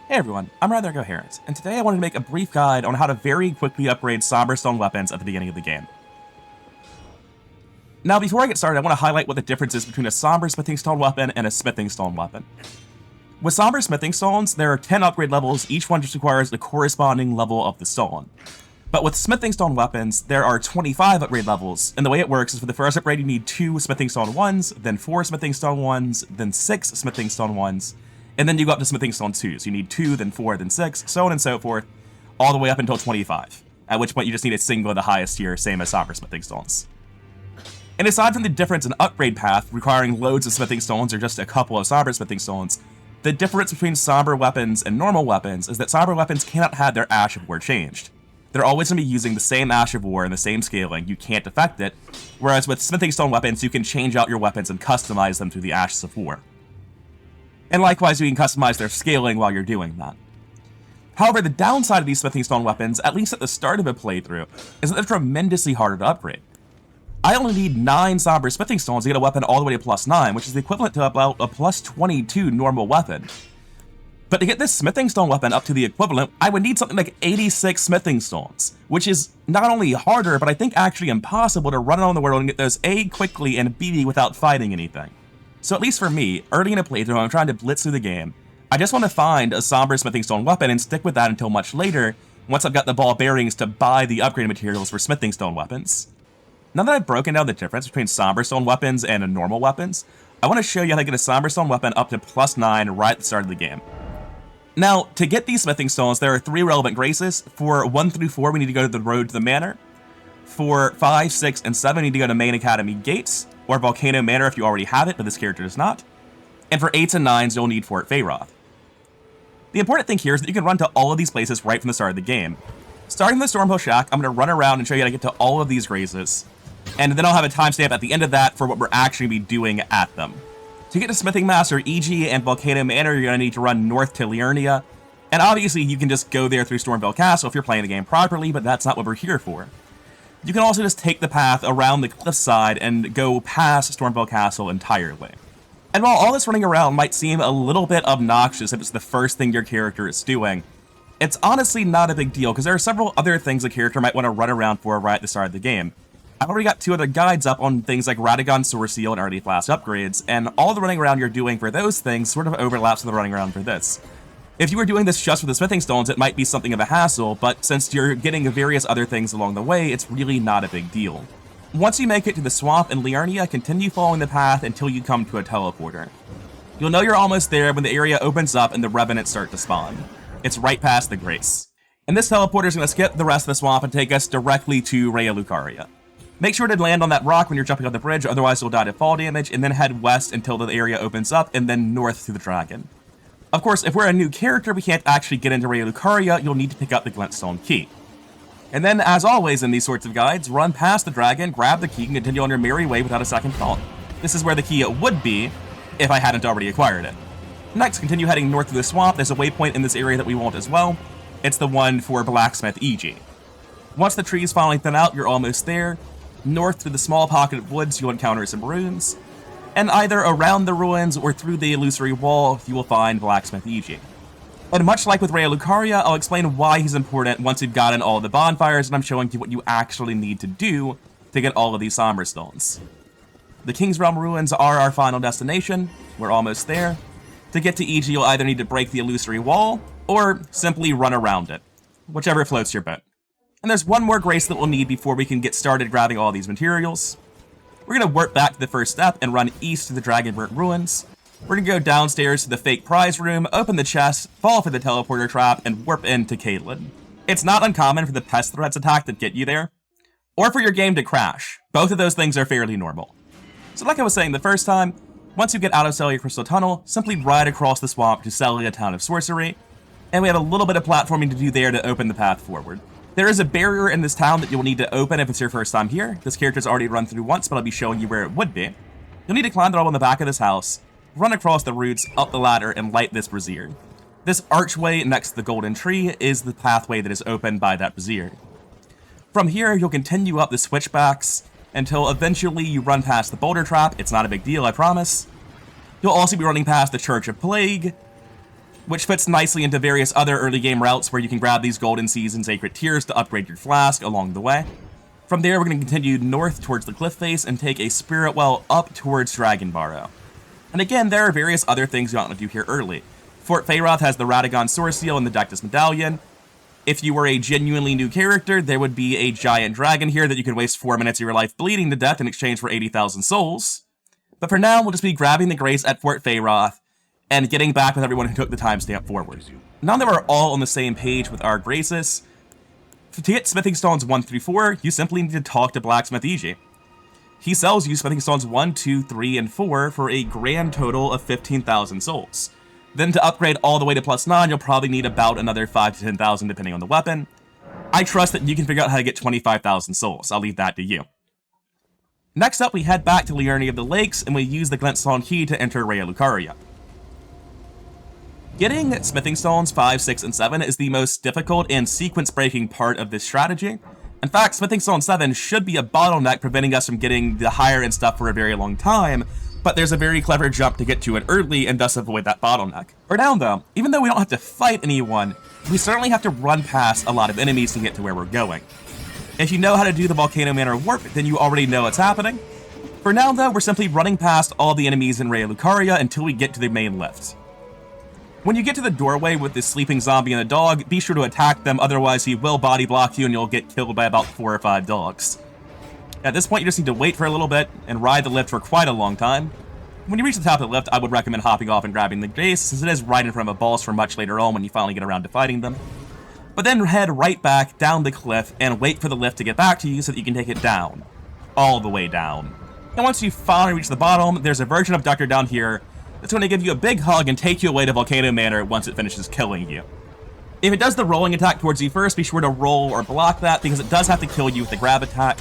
Hey everyone, I'm Rather Coherent, and today I wanted to make a brief guide on how to very quickly upgrade Somberstone weapons at the beginning of the game. Now, before I get started, I want to highlight what the difference is between a Somber Smithing Stone weapon and a Smithing Stone weapon. With Somber Smithing Stones, there are 10 upgrade levels, each one just requires the corresponding level of the stone. But with Smithing Stone weapons, there are 25 upgrade levels, and the way it works is for the first upgrade you need 2 Smithing Stone 1s, then 4 Smithing Stone 1s, then 6 Smithing Stone 1s, and then you go up to Smithing Stone 2s. You need 2, then 4, then 6, so on and so forth, all the way up until 25, at which point you just need a single of the highest tier, same as Somber Smithing Stones. And aside from the difference in upgrade path, requiring loads of Smithing Stones or just a couple of Somber Smithing Stones, the difference between Somber weapons and normal weapons is that Somber weapons cannot have their Ash of War changed. They're always going to be using the same Ash of War and the same scaling, you can't affect it, whereas with Smithing Stone weapons, you can change out your weapons and customize them through the Ashes of War. And likewise, you can customize their scaling while you're doing that. However, the downside of these Smithing Stone weapons, at least at the start of a playthrough, is that they're tremendously harder to upgrade. I only need 9 Somber Smithing Stones to get a weapon all the way to plus 9, which is the equivalent to about a plus 22 normal weapon. But to get this Smithing Stone weapon up to the equivalent, I would need something like 86 Smithing Stones, which is not only harder, but I think actually impossible to run around the world and get those A quickly and B without fighting anything. So at least for me, early in a playthrough, I'm trying to blitz through the game. I just want to find a Somber Smithing Stone weapon and stick with that until much later, once I've got the ball bearings to buy the upgrade materials for Smithing Stone weapons. Now that I've broken down the difference between Somberstone weapons and normal weapons, I want to show you how to get a Somberstone weapon up to plus 9 right at the start of the game. Now, to get these Smithing Stones, there are 3 relevant graces. For 1 through 4, we need to go to the Road to the Manor. For 5, 6, and 7, we need to go to Main Academy Gates, or Volcano Manor if you already have it, but this character does not. And for 8s and 9s, you'll need Fort Feyroth. The important thing here is that you can run to all of these places right from the start of the game. Starting with the Stormhill Shack, I'm going to run around and show you how to get to all of these graces. And then I'll have a timestamp at the end of that for what we're actually going to be doing at them. To get to Smithing Master, EG, and Volcano Manor, you're going to need to run north to Liurnia. And obviously, you can just go there through Stormvale Castle if you're playing the game properly, but that's not what we're here for. You can also just take the path around the cliffside and go past Stormvale Castle entirely. And while all this running around might seem a little bit obnoxious if it's the first thing your character is doing, it's honestly not a big deal, because there are several other things a character might want to run around for right at the start of the game. I've already got 2 other guides up on things like Radagon Sword Seal and Early Blast upgrades, and all the running around you're doing for those things sort of overlaps with the running around for this. If you were doing this just for the Smithing Stones, it might be something of a hassle, but since you're getting various other things along the way, it's really not a big deal. Once you make it to the swamp in Liurnia, continue following the path until you come to a teleporter. You'll know you're almost there when the area opens up and the Revenants start to spawn. It's right past the Grace. And this teleporter is going to skip the rest of the swamp and take us directly to Raya Lucaria. Make sure to land on that rock when you're jumping off the bridge, otherwise you'll die to fall damage, and then head west until the area opens up, and then north to the dragon. Of course, if we're a new character, we can't actually get into Raya Lucaria, you'll need to pick up the Glintstone Key. And then, as always in these sorts of guides, run past the dragon, grab the key, and continue on your merry way without a second thought. This is where the key would be, if I hadn't already acquired it. Next, continue heading north through the swamp. There's a waypoint in this area that we want as well. It's the one for Blacksmith EG. Once the trees finally thin out, you're almost there. North through the small pocket of woods, you'll encounter some ruins. And either around the ruins or through the illusory wall, you will find Blacksmith EG. And much like with Raya Lucaria, I'll explain why he's important once you've gotten all the bonfires and I'm showing you what you actually need to do to get all of these Somberstones. The King's Realm ruins are our final destination. We're almost there. To get to EG, you'll either need to break the illusory wall, or simply run around it. Whichever floats your boat. And there's one more grace that we'll need before we can get started grabbing all these materials. We're going to warp back to the first step and run east to the Dragonburnt Ruins. We're going to go downstairs to the fake prize room, open the chest, fall for the teleporter trap, and warp into Caitlin. It's not uncommon for the pest threats attack to get you there, or for your game to crash. Both of those things are fairly normal. So like I was saying the first time, once you get out of Celia Crystal Tunnel, simply ride across the swamp to Celia Town of Sorcery, and we have a little bit of platforming to do there to open the path forward. There is a barrier in this town that you'll need to open if it's your first time here. This character's already run through once, but I'll be showing you where it would be. You'll need to climb it all on the back of this house, run across the roots, up the ladder, and light this brazier. This archway next to the golden tree is the pathway that is opened by that brazier. From here, you'll continue up the switchbacks until eventually you run past the boulder trap. It's not a big deal, I promise. You'll also be running past the Church of Plague, which fits nicely into various other early game routes where you can grab these golden seeds and sacred tears to upgrade your flask along the way. From there, we're going to continue north towards the cliff face and take a spirit well up towards Dragon Barrow. And again, there are various other things you want to do here early. Fort Feyroth has the Radagon Source Seal and the Dectus Medallion. If you were a genuinely new character, there would be a giant dragon here that you could waste 4 minutes of your life bleeding to death in exchange for 80,000 souls. But for now, we'll just be grabbing the Grace at Fort Feyroth and getting back with everyone who took the timestamp forward. Now that we're all on the same page with our Graces, to get Smithing Stones 1 through 4, you simply need to talk to Blacksmith EG. He sells you Smithing Stones 1, 2, 3, and 4 for a grand total of 15,000 souls. Then to upgrade all the way to +9, you'll probably need about another 5 to 10,000 depending on the weapon. I trust that you can figure out how to get 25,000 souls. I'll leave that to you. Next up, we head back to Liurny of the Lakes, and we use the Glintstone Key to enter Raya Lucaria. Getting Smithing Stones 5, 6, and 7 is the most difficult and sequence-breaking part of this strategy. In fact, Smithing Stone 7 should be a bottleneck preventing us from getting the higher end stuff for a very long time, but there's a very clever jump to get to it early and thus avoid that bottleneck. For now though, even though we don't have to fight anyone, we certainly have to run past a lot of enemies to get to where we're going. If you know how to do the Volcano Manor warp, then you already know what's happening. For now though, we're simply running past all the enemies in Raya Lucaria until we get to the main lift. When you get to the doorway with the sleeping zombie and the dog, be sure to attack them, otherwise he will body block you and you'll get killed by about 4 or 5 dogs. At this point, you just need to wait for a little bit and ride the lift for quite a long time. When you reach the top of the lift, I would recommend hopping off and grabbing the Grace, since it is right in front of a boss for much later on when you finally get around to fighting them. But then head right back down the cliff and wait for the lift to get back to you so that you can take it down. All the way down. And once you finally reach the bottom, there's a version of Ductor down here that's going to give you a big hug and take you away to Volcano Manor once it finishes killing you. If it does the rolling attack towards you first, be sure to roll or block that, because it does have to kill you with the grab attack.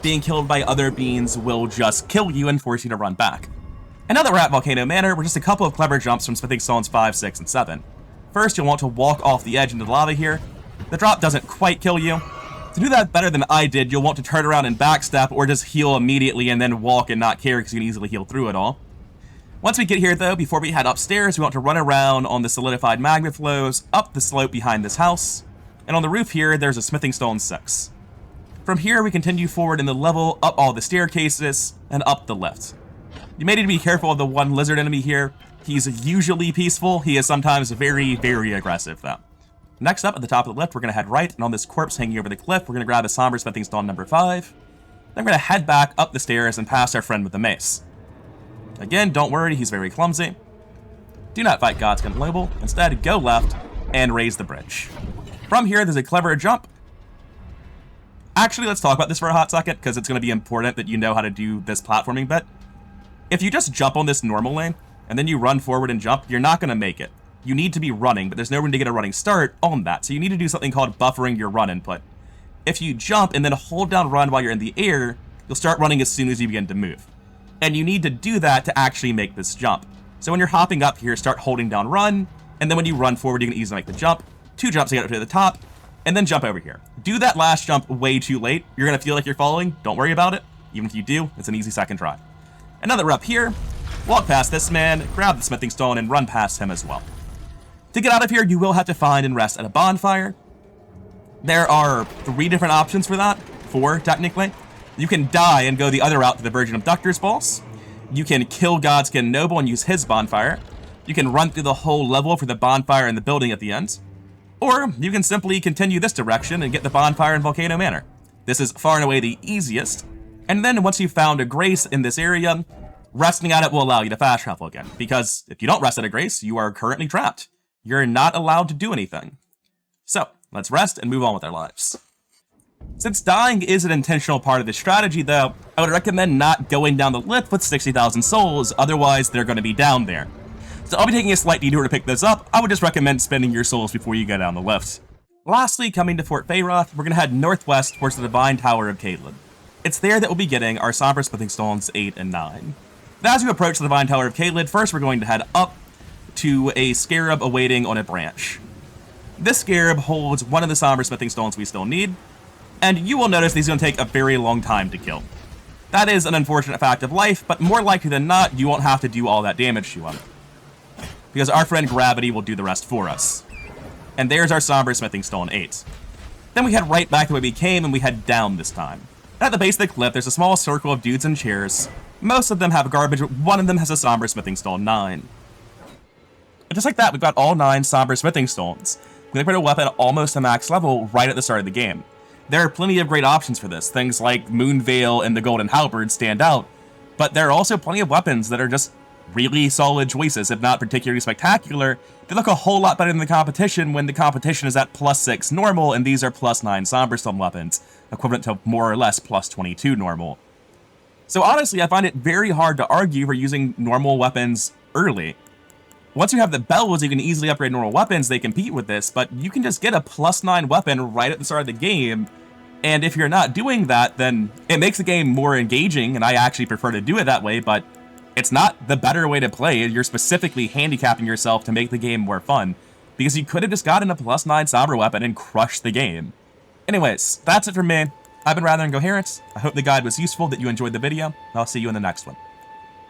Being killed by other beings will just kill you and force you to run back. And now that we're at Volcano Manor, we're just a couple of clever jumps from Smithing Stones 5, 6, and 7. First, you'll want to walk off the edge into the lava here. The drop doesn't quite kill you. To do that better than I did, you'll want to turn around and backstep or just heal immediately and then walk and not care because you can easily heal through it all. Once we get here though, before we head upstairs, we want to run around on the solidified magma flows up the slope behind this house. And on the roof here, there's a Smithing Stone 6. From here, we continue forward in the level, up all the staircases, and up the lift. You may need to be careful of the one lizard enemy here. He's usually peaceful. He is sometimes very, very aggressive, though. Next up, at the top of the lift, we're going to head right, and on this corpse hanging over the cliff, we're going to grab a Somber Smithing Stone number 5. Then we're going to head back up the stairs and past our friend with the mace. Again, don't worry, he's very clumsy. Do not fight Godskin Global. Instead, go left and raise the bridge. From here, there's a clever jump. Actually, let's talk about this for a hot second, because it's going to be important that you know how to do this platforming bit. If you just jump on this normal lane, and then you run forward and jump, you're not going to make it. You need to be running, but there's no room to get a running start on that, so you need to do something called buffering your run input. If you jump and then hold down run while you're in the air, you'll start running as soon as you begin to move. And you need to do that to actually make this jump. So when you're hopping up here, start holding down run, and then when you run forward, you can easily make the jump. 2 jumps to get up to the top, and then jump over here. Do that last jump way too late. You're going to feel like you're falling. Don't worry about it. Even if you do, it's an easy second try. And now that we're up here, walk past this man, grab the Smithing Stone, and run past him as well. To get out of here, you will have to find and rest at a bonfire. There are 3 different options for that. 4, technically. You can die and go the other route to the Virgin of Ductor's boss. You can kill Godskin Noble and use his bonfire. You can run through the whole level for the bonfire in the building at the end. Or you can simply continue this direction and get the bonfire in Volcano Manor. This is far and away the easiest. And then once you've found a Grace in this area, resting at it will allow you to fast travel again. Because if you don't rest at a Grace, you are currently trapped. You're not allowed to do anything. So, let's rest and move on with our lives. Since dying is an intentional part of this strategy though, I would recommend not going down the lift with 60,000 souls, otherwise they're going to be down there. So I'll be taking a slight detour to pick this up. I would just recommend spending your souls before you go down the lift. Lastly, coming to Fort Feyroth, we're going to head northwest towards the Divine Tower of Caelid. It's there that we'll be getting our Somber Smithing Stones 8 and 9. Now, as we approach the Divine Tower of Caelid, first we're going to head up to a scarab awaiting on a branch. This scarab holds one of the Somber Smithing Stones we still need, and you will notice these are going to take a very long time to kill. That is an unfortunate fact of life, but more likely than not, you won't have to do all that damage to them. because our friend Gravity will do the rest for us. And there's our Somber Smithing Stone 8. Then we head right back the way we came, and we head down this time. At the base of the cliff, there's a small circle of dudes and chairs. Most of them have garbage, but one of them has a Somber Smithing Stone 9. And just like that, we've got all 9 Somber Smithing Stones. We upgrade a weapon almost to max level right at the start of the game. There are plenty of great options for this. Things like Moonveil and the Golden Halberd stand out, but there are also plenty of weapons that are just really solid choices, if not particularly spectacular. They look a whole lot better than the competition when the competition is at +6 normal, and these are +9 Somberstone weapons, equivalent to more or less +22 normal. So honestly, I find it very hard to argue for using normal weapons early. Once you have the bells, you can easily upgrade normal weapons, they compete with this, but you can just get a +9 weapon right at the start of the game, and if you're not doing that, then it makes the game more engaging, and I actually prefer to do it that way, but it's not the better way to play. You're specifically handicapping yourself to make the game more fun, because you could have just gotten a +9 Somber weapon and crushed the game. Anyways, that's it from me. I've been Rather Incoherent. I hope the guide was useful, that you enjoyed the video, and I'll see you in the next one.